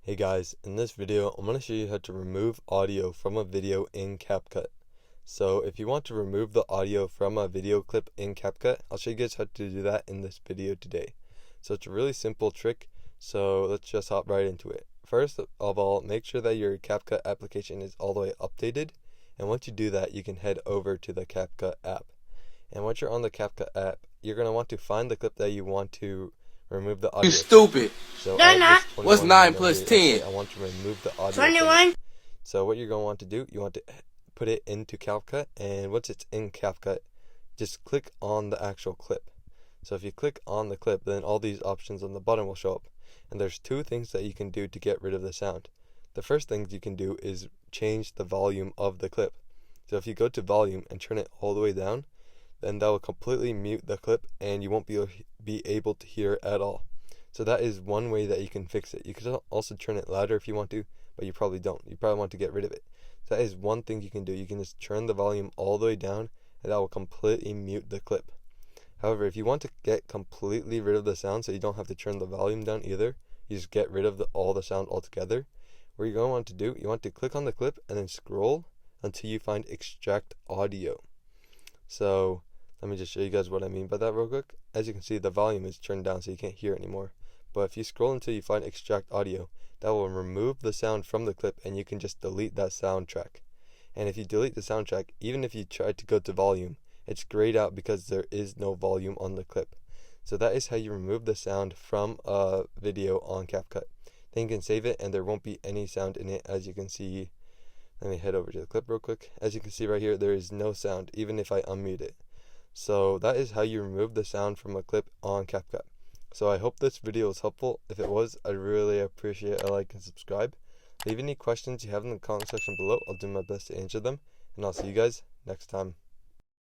Hey guys, in this video I'm going to show you how to remove audio from a video in CapCut. So if you want to remove the audio from a video clip in CapCut, I'll show you guys how to do that in this video today. So it's a really simple trick, so let's just hop right into it. First of all, make sure that your CapCut application is all the way updated, and once you do that, you can head over to the CapCut app. And once you're on the CapCut app, you're going to want to find the clip that you want to remove the audio. You stupid. So What's 9 plus 10? I want to remove the audio. 21. So what you're going to want to do, you want to put it into CapCut, and once it's in CapCut, just click on the actual clip. So if you click on the clip, then all these options on the bottom will show up. And there's two things that you can do to get rid of the sound. The first thing you can do is change the volume of the clip. So if you go to volume and turn it all the way down, then that will completely mute the clip and you won't be able to hear it at all. So that is one way that you can fix it. You can also turn it louder if you want to, but you probably don't. You probably want to get rid of it. So that is one thing you can do. You can just turn the volume all the way down and that will completely mute the clip. However, if you want to get completely rid of the sound so you don't have to turn the volume down either, you just get rid of all the sound altogether, what you're going to want to do, you want to click on the clip and then scroll until you find extract audio. So let me just show you guys what I mean by that real quick. As you can see, the volume is turned down so you can't hear it anymore. But if you scroll until you find extract audio, that will remove the sound from the clip and you can just delete that soundtrack. And if you delete the soundtrack, even if you try to go to volume, it's grayed out because there is no volume on the clip. So that is how you remove the sound from a video on CapCut. Then you can save it and there won't be any sound in it, as you can see. Let me head over to the clip real quick. As you can see right here, there is no sound even if I unmute it. So that is how you remove the sound from a clip on CapCut. So I hope this video was helpful. If it was, I'd really appreciate a like and subscribe. Leave any questions you have in the comment section below. I'll do my best to answer them. And I'll see you guys next time.